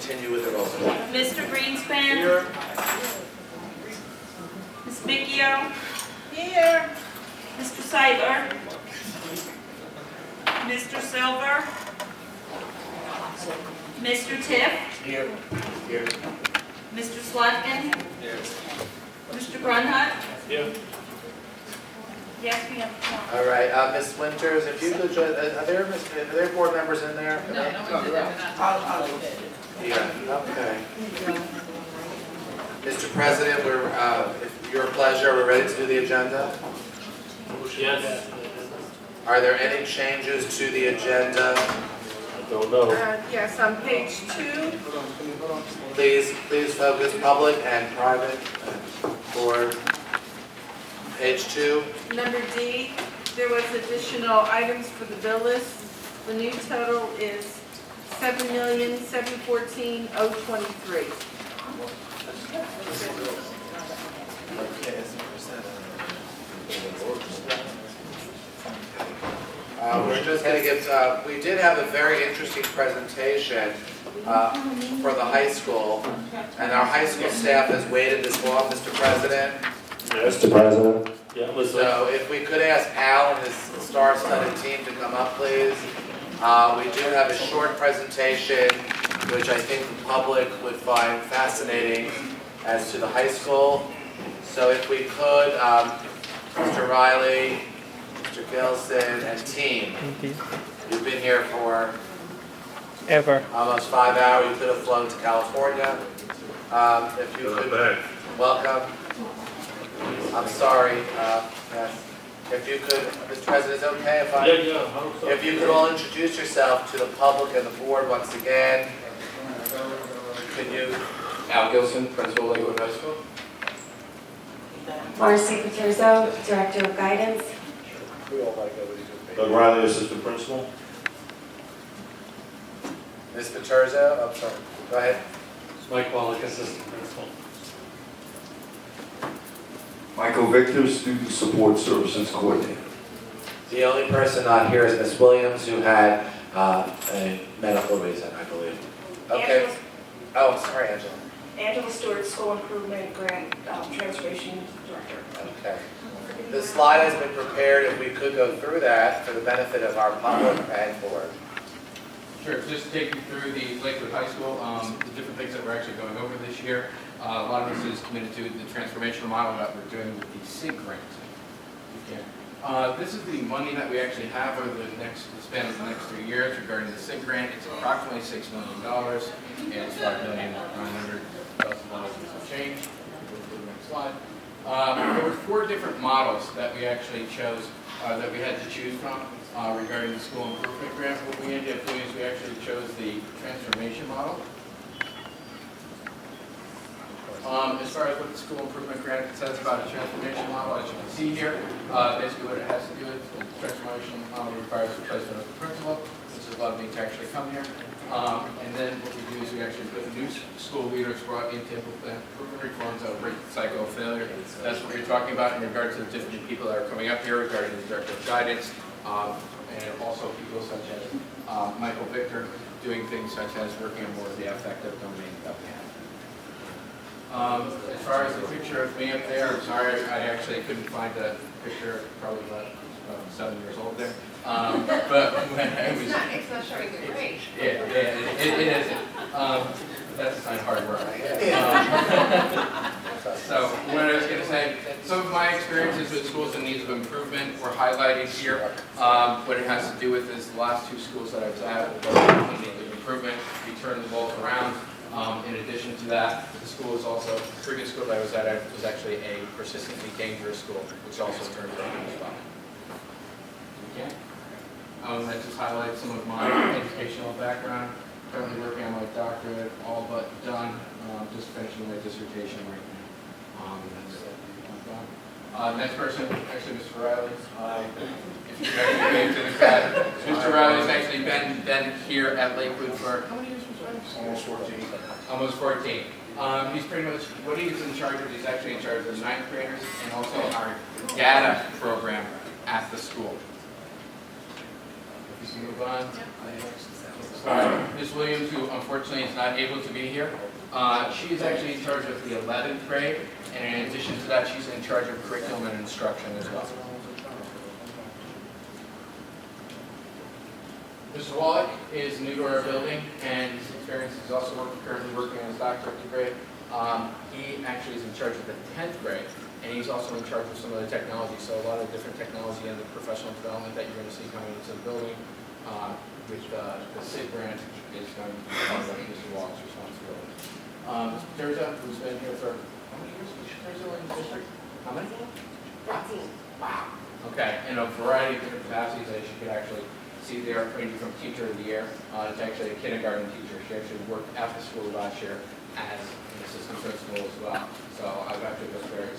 continue with the roll call. Mr. Greenspan. Here. Ms. Vecchio. Here. Mr. Seidler. Mr. Silver. Mr. Tiff. Here. Here. Mr. Slotkin. Here. Mr. Grunhut. Here. Yes, we have one. All right, Ms. Winters, if you could, are there board members in there? No, one did that. I'll Yeah, okay. Mr. President, if your pleasure, we're ready to do the agenda? Yes. Are there any changes to the agenda? I don't know. Yes, on page 2. Please focus public and private board. Page 2. Number D, there was additional items for the bill list. The new total is $7,714,023. We're just going to give, we did have a very interesting presentation for the high school, and our high school staff has waited this long, Mr. President. Mr. President. Yeah, listen. So if we could ask Al and his star-studded team to come up, please. We do have a short presentation, which I think the public would find fascinating as to the high school. So if we could, Mr. Riley, Mr. Gilson, and team, you've been here for Ever. almost 5 hours. You could have flown to California. If you could, welcome. I'm sorry. Yes. If you could, Mr. President, is it okay if if you could all introduce yourself to the public and the board once again? Could you? Al Gilson, Principal, Lakewood High School. Marcy Paterzo, Director of Guidance. Doug Riley, Assistant Principal. Ms. Paterzo, I'm sorry. Go ahead. Mike Wallach, Assistant Principal. Michael Victor, Student Support Services Coordinator. The only person not here is Ms. Williams, who had a medical reason, I believe. Okay. Angela, Oh, sorry, Angela. Angela Stewart, School Improvement Grant Transformation Director. Okay. The slide has been prepared. If we could go through that for the benefit of our public and board. Sure, just to take you through the Lakewood High School, the different things that we're actually going over this year. A lot of this is committed to the transformational model that we're doing with the SIG grant. This is the money that we actually have over the span of the next 3 years regarding the SIG grant. It's approximately $6 million, and it's $5,900,000 and some change. We'll go to the next slide. There were 4 different models that we actually chose, that we had to choose from regarding the school improvement grant. What we ended up doing is we actually chose the transformation model. As far as what the school improvement grant says about a transformation model, as you can see here, basically what it has to do with the transformation requires replacement of the principal, which is a lot of me to actually come here. And then what we do is we actually put new school leaders brought in to implement improvement reforms that will break the cycle of failure. That's what you're talking about in regard to the different people that are coming up here regarding the director of guidance, and also people such as Michael Victor doing things such as working on more of the affective domain that we have. As far as the picture of me up there, I'm sorry, I actually couldn't find that picture, probably about 7 years old there. But when I was... It's not showing the grade. Yeah, it isn't. That's not hard work. So what I was going to say, some of my experiences with schools in needs of improvement were highlighted here. What it has to do with is the last 2 schools that I was at, in need of improvement, we turned the balls around. In addition to that, the school is also, the previous school that I was at was actually a persistently dangerous school, which also turned around as well. Okay. That just highlights some of my educational background. Currently working on my doctorate, all but done. Just finishing my dissertation right now. Next person, actually Mr. Riley. If you actually came to the crowd, Mr. Riley's actually been here at Lakewood for how many years, Mr. Riley? Almost 14. Almost 14. He's pretty much, what he's in charge of, he's actually in charge of the 9th graders and also our data program at the school. If you can move on. Ms. Williams, who unfortunately is not able to be here. She is actually in charge of the 11th grade, and in addition to that, she's in charge of curriculum and instruction as well. Mr. Wallach is new to our building, and his experience is also currently working on his doctorate degree. He actually is in charge of the 10th grade, and he's also in charge of some of the technology, so a lot of different technology and the professional development that you're going to see coming into the building with the SIG grant is going to be part of Mr. Wallach's responsibility. Ms. Terza, who's been here for how many years? Ms. Terza in the district? How many? 13. Wow. Okay, in a variety of different capacities, as you could actually see there, ranging from teacher of the year to actually a kindergarten teacher. She actually worked at the school last year as an assistant principal as well. So I've actually been very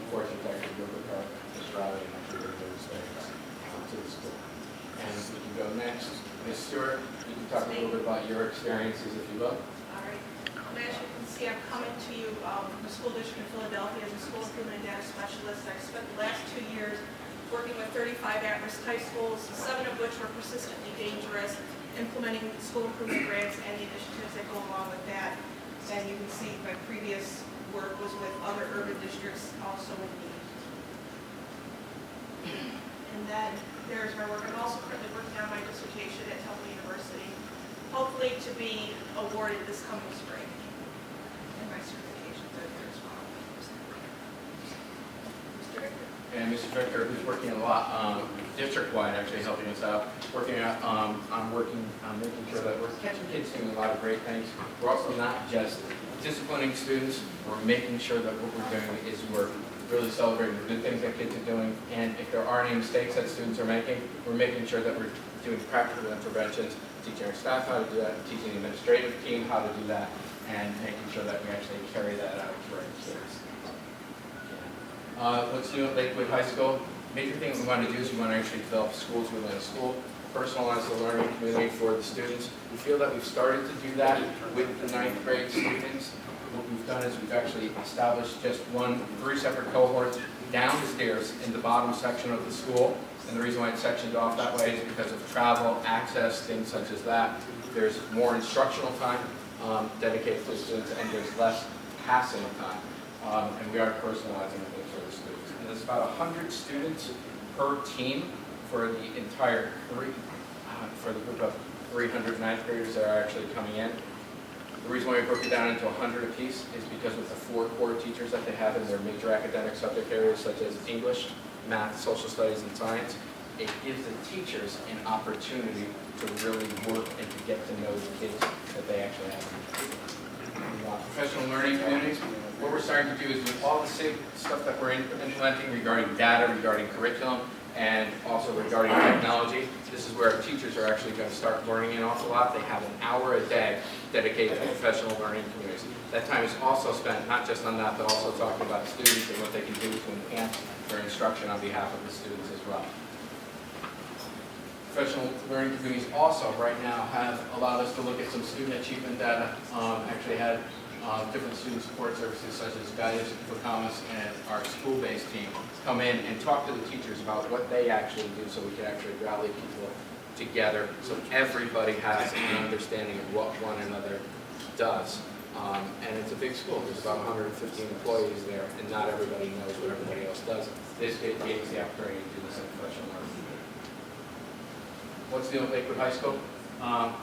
fortunate to actually work with her, Ms. Riley, and actually bring those things to the school. And we can go next. Ms. Stewart, you can talk a little bit about your experiences, if you will. All right. As you can see, I'm coming to you from the school district in Philadelphia as a school improvement and data specialist. I've spent the last 2 years working with 35 at-risk high schools, 7 of which were persistently dangerous, implementing school improvement grants and the initiatives that go along with that. And you can see my previous work was with other urban districts also in need. And then there's my work. I'm also currently working on my dissertation at Temple University, hopefully to be awarded this coming spring. And my certifications are there as well. Mr. Victor. And Mr. Victor, who's working a lot district-wide, actually helping us out, working on making sure that we're catching kids doing a lot of great things. We're also not just disciplining students, we're making sure that what we're doing is we're really celebrating the good things that kids are doing, and if there are any mistakes that students are making, we're making sure that we're doing practical interventions, teaching our staff how to do that, teaching the administrative team how to do that, and making sure that we actually carry that out to our kids. What's new at Lakewood High School? Major thing we want to do is we want to actually develop schools within a school, personalize the learning community for the students. We feel that we've started to do that with the 9th grade students. What we've done is we've actually established just 3 separate cohorts downstairs in the bottom section of the school. And the reason why it's sectioned off that way is because of travel, access, things such as that. There's more instructional time dedicated to the students, and there's less passing time. And we are personalizing things for the students. And there's about 100 students per team for the entire for the group of 300 ninth graders that are actually coming in. The reason why we broke it down into 100 apiece is because with the 4 core teachers that they have in their major academic subject areas such as English, math, social studies, and science, it gives the teachers an opportunity to really work and to get to know the kids that they actually have. Professional learning communities, what we're starting to do is with all the SIG stuff that we're implementing regarding data, regarding curriculum, and also regarding technology, this is where our teachers are actually going to start learning an awful lot. They have an hour a day dedicated to professional learning communities. That time is also spent not just on that, but also talking about students and what they can do to enhance their instruction on behalf of the students as well. Professional learning communities also right now have allowed us to look at some student achievement data, actually had different student support services such as Guidance for Commerce and our school-based team come in and talk to the teachers about what they actually do so we can actually rally people together so everybody has an understanding of what one another does. And it's a big school. There's about 115 employees there, and not everybody knows what everybody else does. This gives the opportunity to do this in professional learning. What's new at Lakewood High School?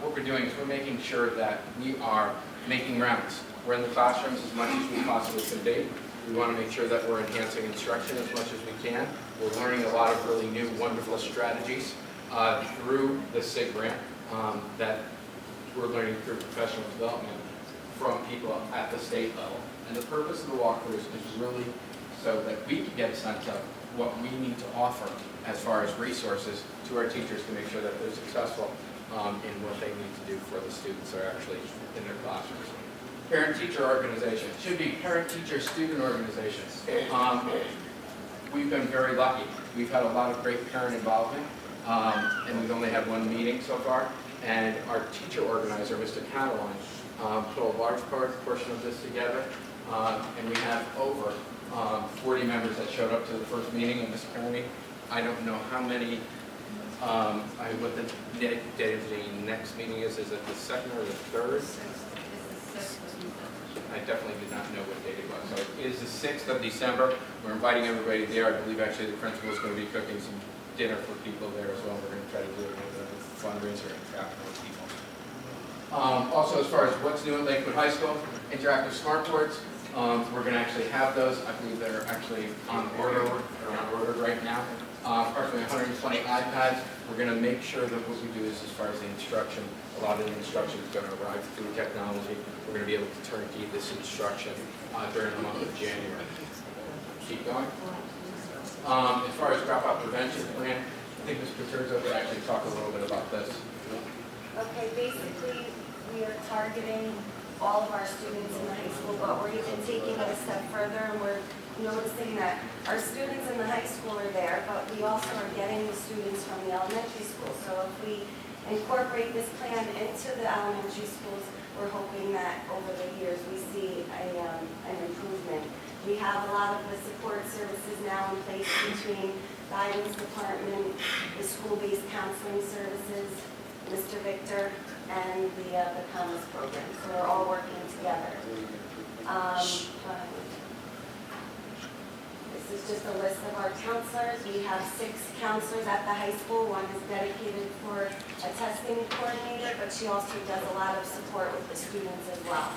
What we're doing is we're making sure that we are making rounds. We're in the classrooms as much as we possibly can be. We want to make sure that we're enhancing instruction as much as we can. We're learning a lot of really new, wonderful strategies through the SIG grant that we're learning through professional development from people at the state level. And the purpose of the walkthroughs is really so that we can get a sense of what we need to offer as far as resources to our teachers to make sure that they're successful in what they need to do for the students that are actually in their classrooms. Parent-teacher organization. It should be parent-teacher-student organization. We've been very lucky. We've had a lot of great parent involvement, and we've only had 1 meeting so far. And our teacher organizer, Mr. Cataline, put a large portion of this together, and we have over 40 members that showed up to the first meeting. And Mr. Kearney, I don't know how many What the date of the next meeting is it the second or the third? I definitely did not know what date it was. So it is the 6th of December. We're inviting everybody there. I believe actually the principal is going to be cooking some dinner for people there as well. We're going to try to do it with a fundraiser and attract more people. Also, as far as what's new at Lakewood High School, interactive smartboards. We're going to actually have those. I believe they're actually on order. They're on order right now. Approximately 120 iPads. We're going to make sure that what we do is, as far as the instruction, a lot of the instruction is going to arrive through technology. We're going to be able to turnkey this instruction during the month of January. Keep going. As far as dropout prevention plan, I think Ms. Paterzo could actually talk a little bit about this. Okay, basically, we are targeting all of our students in the high school, but we're even taking it a step further, and we're noticing that our students in the high school are there, but we also are getting the students from the elementary school. So if we incorporate this plan into the elementary schools, we're hoping that over the years we see an improvement. We have a lot of the support services now in place between guidance department, the school-based counseling services, Mr. Victor, and the Commerce program. So we're all working together. This is just a list of our counselors. We have 6 counselors at the high school. One is dedicated for a testing coordinator, but she also does a lot of support with the students as well.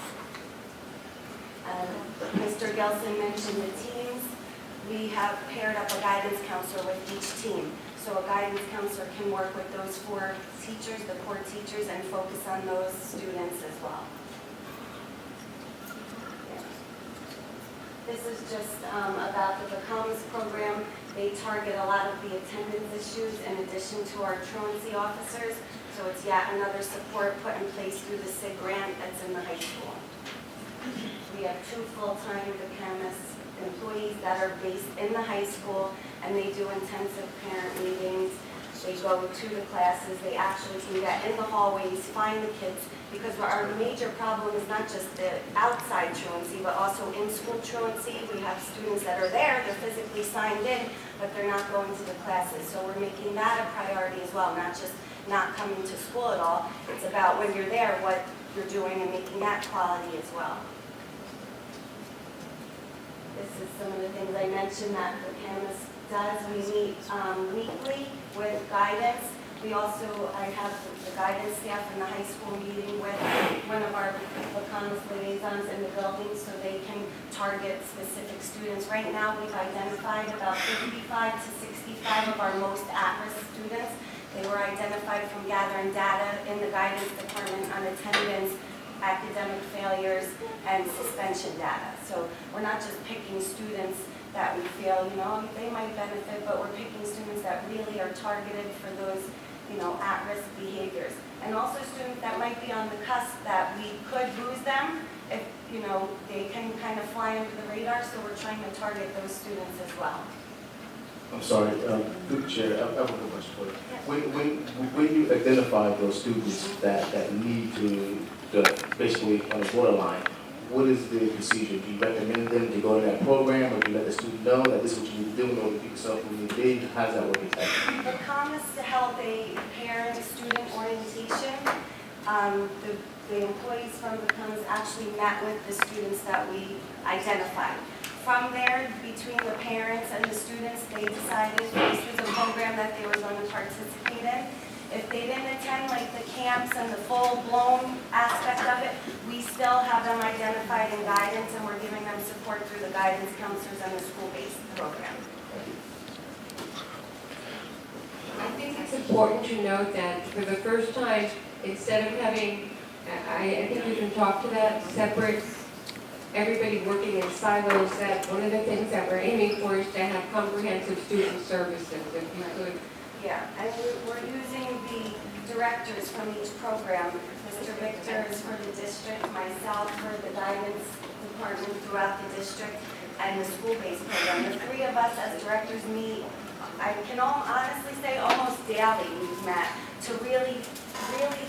Mr. Gelson mentioned the teams. We have paired up a guidance counselor with each team. So a guidance counselor can work with those 4 teachers, the core teachers, and focus on those students as well. This is just about the Becomes program. They target a lot of the attendance issues in addition to our truancy officers. So it's yet another support put in place through the SIG grant that's in the high school. We have 2 full-time Becomes employees that are based in the high school, and they do intensive parent meetings. They go to the classes. They actually can get in the hallways, find the kids, because our major problem is not just the outside truancy, but also in-school truancy. We have students that are there, they're physically signed in, but they're not going to the classes. So we're making that a priority as well, not just not coming to school at all. It's about when you're there, what you're doing, and making that quality as well. This is some of the things I mentioned that the PAMIS does. We meet weekly with guidance. We also, I have the guidance staff in the high school meeting with one of our Becomes liaisons in the building so they can target specific students. Right now, we've identified about 55 to 65 of our most at-risk students. They were identified from gathering data in the guidance department on attendance, academic failures, and suspension data. So we're not just picking students that we feel, they might benefit, but we're picking students that really are targeted for those, at-risk behaviors. And also students that might be on the cusp that we could lose them if, they can kind of fly under the radar, so we're trying to target those students as well. I'm sorry, through the chair, I have a question for you. When you identify those students that need to basically on the borderline, what is the procedure? Do you recommend them to go to that program, or do you let the student know that this is what you need to do in order to keep yourself where you need to be? How does that work exactly? The Becomes to help a parent-student orientation. The employees from Becomes actually met with the students that we identified. From there, between the parents and the students, they decided this was a program that they were going to participate in. If they didn't attend like the camps and the full-blown aspect of it, we still have them identified in guidance, and we're giving them support through the guidance counselors and the school-based program. I think it's important to note that for the first time, instead of having, I think we can talk to that, separate, everybody working in silos, that one of the things that we're aiming for is to have comprehensive student services, if you could. Yeah, and we're using the directors from each program. Mr. Victor is for the district, myself for the guidance department throughout the district, and the school-based program. The 3 of us as directors meet, I can honestly say almost daily we've met to really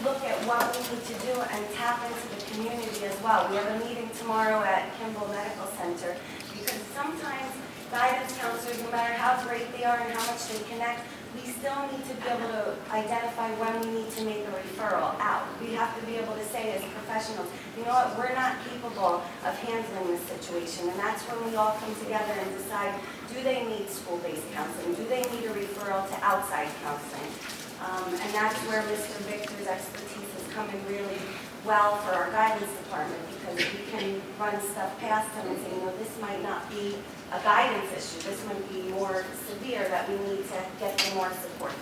look at what we need to do and tap into the community as well. We have a meeting tomorrow at Kimball Medical Center because sometimes guidance counselors, no matter how great they are and how much they connect, we still need to be able to identify when we need to make a referral out. We have to be able to say as professionals, you know what, we're not capable of handling this situation. And that's when we all come together and decide, do they need school-based counseling? Do they need a referral to outside counseling? And that's where Mr. Victor's expertise has come in really well for our guidance department, because we can run stuff past him and say, you know, this might not be a guidance issue. This might be more severe, that we need to get them more support.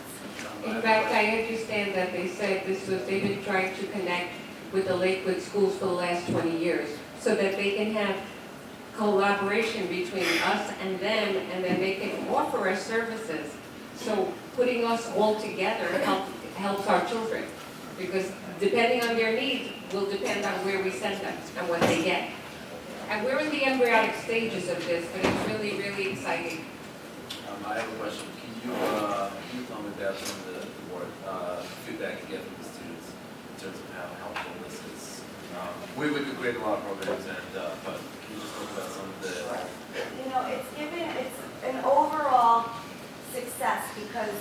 In fact, I understand that they said they've been trying to connect with the Lakewood schools for the last 20 years, so that they can have collaboration between us and them, and then they can offer us services. So putting us all together helps our children, because depending on their needs will depend on where we send them and what they get. And we're in the embryonic stages of this, but it's really, really exciting. I have a question. Can you tell me about some of the more feedback you get from the students in terms of how helpful this is? We could create a lot of programs, but can you just talk about some of the... You know, it's an overall success, because,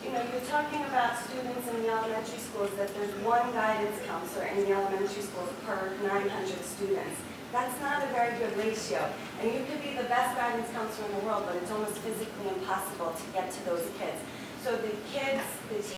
you know, you're talking about students in the elementary schools, that there's one guidance counselor in the elementary schools per 900 students. That's not a very good ratio. And you could be the best guidance counselor in the world, but it's almost physically impossible to get to those kids. So the kids, the